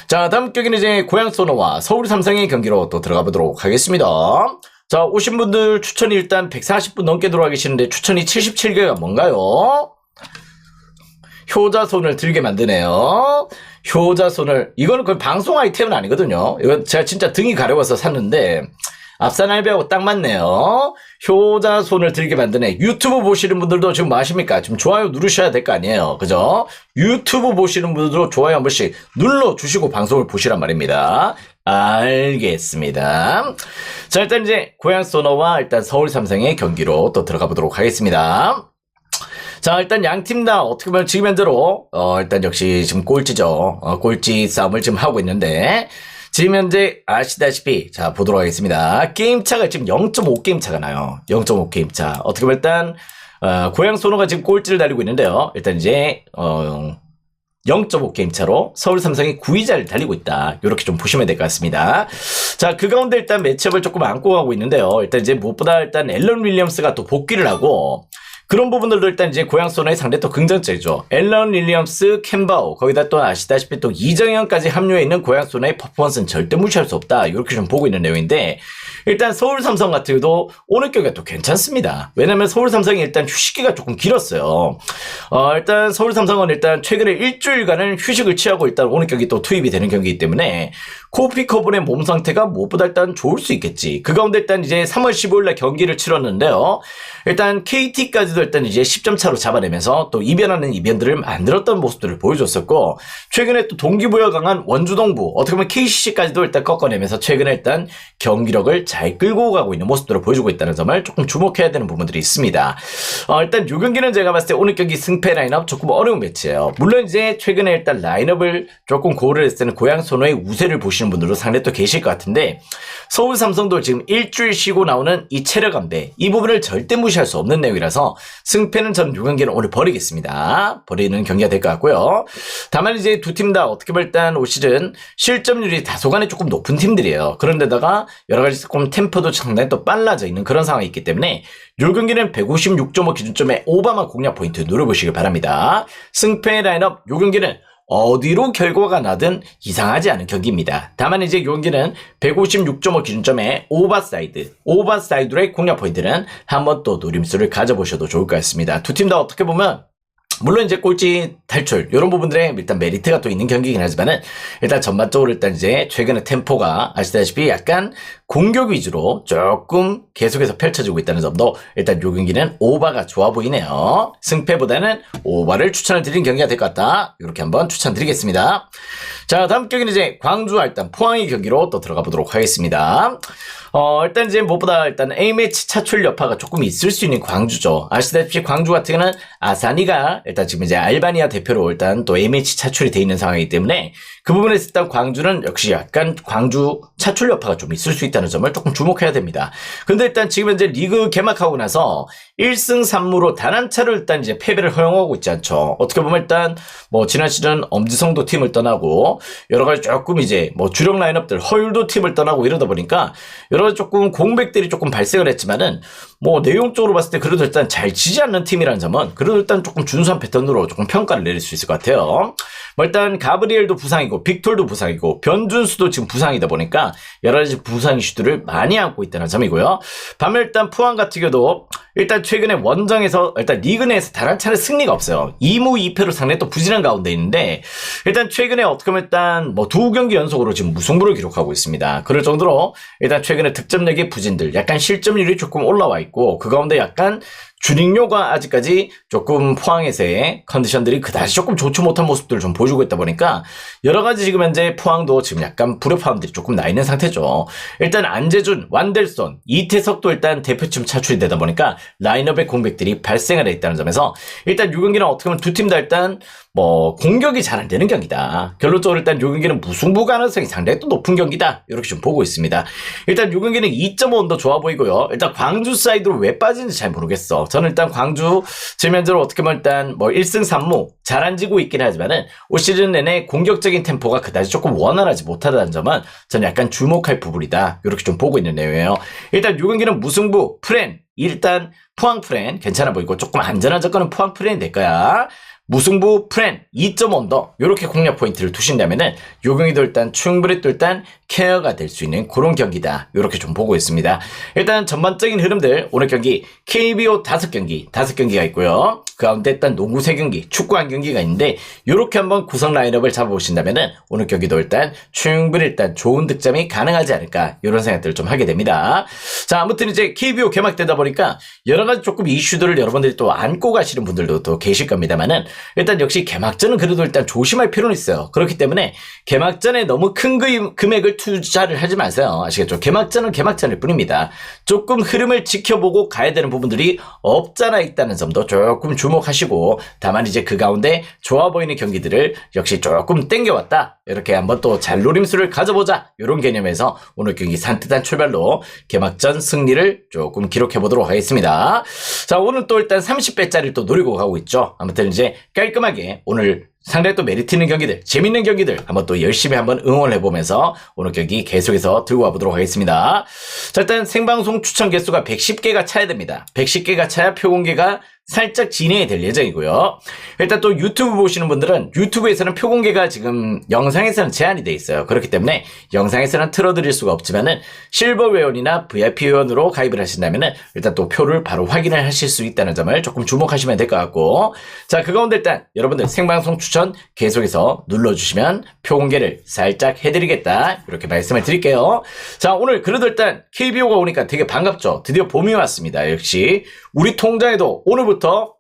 자 다음 경기는 이제 고양 소노와 서울 삼성의 경기로 또 들어가 보도록 하겠습니다. 자, 오신 분들 추천이 일단 140분 넘게 들어와 계시는데 추천이 77개가 뭔가요? 효자손을 들게 만드네요. 효자손을, 이거는 거의 방송 아이템은 아니거든요. 이건 제가 진짜 등이 가려워서 샀는데, 앞산 알배하고 딱 맞네요. 효자손을 들게 만드네. 유튜브 보시는 분들도 지금 뭐 하십니까? 지금 좋아요 누르셔야 될 거 아니에요. 그죠? 유튜브 보시는 분들도 좋아요 한 번씩 눌러주시고 방송을 보시란 말입니다. 알겠습니다. 자, 일단 이제 고양 소노와 일단 서울 삼성의 경기로 또 들어가 보도록 하겠습니다. 자, 일단 양 팀 다 어떻게 보면 지금 현재로, 일단 역시 지금 꼴찌죠. 꼴찌 싸움을 지금 하고 있는데, 지금 현재 아시다시피, 자, 보도록 하겠습니다. 게임 차가 지금 0.5 게임 차가 나요. 0.5 게임 차. 어떻게 보면 일단, 고양 소노가 지금 꼴찌를 달리고 있는데요. 일단 이제, 0.5 게임 차로 서울 삼성이 9위자를 달리고 있다. 이렇게 좀 보시면 될 것 같습니다. 자, 그 가운데 일단 매치업을 조금 안고 가고 있는데요. 일단 이제 무엇보다 일단 앨런 윌리엄스가 또 복귀를 하고 그런 부분들도 일단 이제 고양 소노의 상대 또 긍정적이죠. 앨런 윌리엄스, 캠바오 거기다 또 아시다시피 또 이정현까지 합류해 있는 고양 소노의 퍼포먼스는 절대 무시할 수 없다. 이렇게 좀 보고 있는 내용인데 일단 서울 삼성 같은 경우도 오늘 경기가 또 괜찮습니다. 왜냐면 서울 삼성이 일단 휴식기가 조금 길었어요. 일단 서울 삼성은 일단 최근에 일주일간은 휴식을 취하고 일단 오늘 경기 또 투입이 되는 경기이기 때문에 코피커분의 몸 상태가 무엇보다 일단 좋을 수 있겠지. 그 가운데 일단 이제 3월 15일날 경기를 치렀는데요. 일단 KT까지도 일단 이제 10점 차로 잡아내면서 또 이변하는 이변들을 만들었던 모습들을 보여줬었고 최근에 또 동기부여 강한 원주동부 어떻게 보면 KCC까지도 일단 꺾어내면서 최근에 일단 경기력을 잘 끌고 가고 있는 모습들을 보여주고 있다는 점을 조금 주목해야 되는 부분들이 있습니다. 일단 요 경기는 제가 봤을 때 오늘 경기 승패 라인업 조금 어려운 매치예요. 물론 이제 최근에 일단 라인업을 조금 고려를 했을 때는 고양 소노의 우세를 보시는 분들도 상당히 또 계실 것 같은데 서울 삼성도 지금 일주일 쉬고 나오는 이 체력 안배 이 부분을 절대 무시할 수 없는 내용이라서 승패는 저는 요 경기는 오늘 버리겠습니다. 버리는 경기가 될 것 같고요. 다만 이제 두 팀 다 어떻게 보면 일단 올 시즌 실점률이 다소간에 조금 높은 팀들이에요. 그런데다가 여러 가지 조금 템포도 상당히 또 빨라져 있는 그런 상황이 있기 때문에 요 경기는 156.5 기준점에 오바마 공략 포인트 노려보시길 바랍니다. 승패 라인업 요 경기는 어디로 결과가 나든 이상하지 않은 경기입니다. 다만 이제 이 경기는 156.5 기준점에 오버사이드의 공략 포인트는 한번 또 노림수를 가져보셔도 좋을 것 같습니다. 두 팀 다 어떻게 보면 물론 이제 꼴찌 탈출 이런 부분들에 일단 메리트가 또 있는 경기이긴 하지만은 일단 전반적으로 일단 이제 최근에 템포가 아시다시피 약간 공격 위주로 조금 계속해서 펼쳐지고 있다는 점도 일단 요 경기는 오바가 좋아 보이네요. 승패보다는 오바를 추천을 드린 경기가 될 것 같다. 이렇게 한번 추천드리겠습니다. 자 다음 경기는 이제 광주와 일단 포항의 경기로 또 들어가 보도록 하겠습니다. 일단 이제 무엇보다 일단 A매치 차출 여파가 조금 있을 수 있는 광주죠. 아시다시피 광주 같은 경우는 아사니가 일단 지금 이제 알바니아 대표로 일단 또 A매치 차출이 돼 있는 상황이기 때문에 그 부분에서 일단 광주는 역시 약간 광주 차출 여파가 좀 있을 수 있다는 점을 조금 주목해야 됩니다. 근데 일단 지금 현재 리그 개막하고 나서 1승 3무로 단 한 차를 일단 이제 패배를 허용하고 있지 않죠. 어떻게 보면 일단 뭐 지난 시즌 엄지성도 팀을 떠나고 있고 여러 가지 조금 이제 뭐 주력 라인업들 허율도 팀을 떠나고 이러다 보니까 여러 가지 조금 공백들이 조금 발생을 했지만은 뭐 내용적으로 봤을 때 그래도 일단 잘 지지 않는 팀이라는 점은 그래도 일단 조금 준수한 패턴으로 조금 평가를 내릴 수 있을 것 같아요. 뭐 일단 가브리엘도 부상이고 빅톨도 부상이고 변준수도 지금 부상이다 보니까 여러 가지 부상 이슈들을 많이 안고 있다는 점이고요. 반면 일단 포항 같은 경우도 일단 최근에 원정에서 일단 리그 내에서 단 한 차례 승리가 없어요. 2무 2패로 상당히 또 부진한 가운데 있는데 일단 최근에 어떻게 보면 일단 뭐 2경기 연속으로 지금 무승부를 기록하고 있습니다. 그럴 정도로 일단 최근에 득점력의 부진들 약간 실점률이 조금 올라와 있고 그 가운데 약간 주닝요가 아직까지 조금 포항에서의 컨디션들이 그다지 조금 좋지 못한 모습들을 좀 보여주고 있다 보니까 여러 가지 지금 현재 포항도 지금 약간 불협화음들이 조금 나 있는 상태죠. 일단 안재준, 완델손, 이태석도 일단 대표팀 차출이 되다 보니까 라인업의 공백들이 발생을 했다는 점에서 일단 6경기는 어떻게 보면 두 팀 다 일단 뭐 공격이 잘 안 되는 경기다. 결론적으로 일단 6경기는 무승부 가능성이 상당히 또 높은 경기다. 이렇게 좀 보고 있습니다. 일단 6경기는 2.5더 좋아 보이고요. 일단 광주 사이드로 왜 빠지는지 잘 모르겠어. 저는 일단 광주 지금 현재로 어떻게 보면 일단 뭐 1승 3무 잘 안 지고 있긴 하지만은 올 시즌 내내 공격적인 템포가 그다지 조금 원활하지 못하다는 점은 저는 약간 주목할 부분이다. 이렇게 좀 보고 있는 내용이에요. 일단 6경기는 무승부 프렌 일단 포항 프렌 괜찮아 보이고 조금 안전한 조건은 포항 프렌이 될 거야. 무승부 프렌 2.5더 이렇게 공략 포인트를 두신다면은 요 경기도 일단 충분히 또 일단 케어가 될 수 있는 그런 경기다. 이렇게 좀 보고 있습니다. 일단 전반적인 흐름들 오늘 경기 KBO 5경기가 있고요. 그 가운데 일단 농구 3경기, 축구 1경기가 있는데 이렇게 한번 구성 라인업을 잡아보신다면은 오늘 경기도 일단 충분히 일단 좋은 득점이 가능하지 않을까 이런 생각들을 좀 하게 됩니다. 자, 아무튼 이제 KBO 개막되다 보니까 여러 가지 조금 이슈들을 여러분들이 또 안고 가시는 분들도 또 계실 겁니다만은 일단 역시 개막전은 그래도 일단 조심할 필요는 있어요. 그렇기 때문에 개막전에 너무 큰 금액을 투자를 하지 마세요. 아시겠죠? 개막전은 개막전일 뿐입니다. 조금 흐름을 지켜보고 가야 되는 부분들이 없잖아 있다는 점도 조금 주목하시고 다만 이제 그 가운데 좋아 보이는 경기들을 역시 조금 땡겨왔다. 이렇게 한번 또 잘 노림수를 가져보자. 이런 개념에서 오늘 경기 산뜻한 출발로 개막전 승리를 조금 기록해보도록 하겠습니다. 자, 오늘 또 일단 30배짜리를 또 노리고 가고 있죠. 아무튼 이제 깔끔하게 오늘 상당히 또 메리트 있는 경기들, 재밌는 경기들 한번 또 열심히 한번 응원해보면서 오늘 경기 계속해서 들고 와보도록 하겠습니다. 자, 일단 생방송 추천 개수가 110개가 차야 됩니다. 110개가 차야 표공개가 살짝 진행이 될 예정이고요. 일단 또 유튜브 보시는 분들은 유튜브에서는 표공개가 지금 영상에서는 제한이 돼 있어요. 그렇기 때문에 영상에서는 틀어드릴 수가 없지만은 실버 회원이나 VIP 회원으로 가입을 하신다면은 일단 또 표를 바로 확인을 하실 수 있다는 점을 조금 주목하시면 될 것 같고, 자, 그 가운데 일단 여러분들 생방송 추천 계속해서 눌러주시면 표공개를 살짝 해드리겠다. 이렇게 말씀을 드릴게요. 자, 오늘 그래도 일단 KBO가 오니까 되게 반갑죠. 드디어 봄이 왔습니다. 역시 우리 통장에도 오늘부터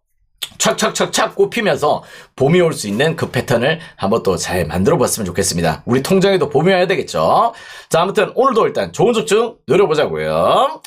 착착착착 꼽히면서 봄이 올 수 있는 그 패턴을 한번 또 잘 만들어 봤으면 좋겠습니다. 우리 통장에도 봄이 와야 되겠죠. 자, 아무튼 오늘도 일단 좋은 집중 노려보자고요.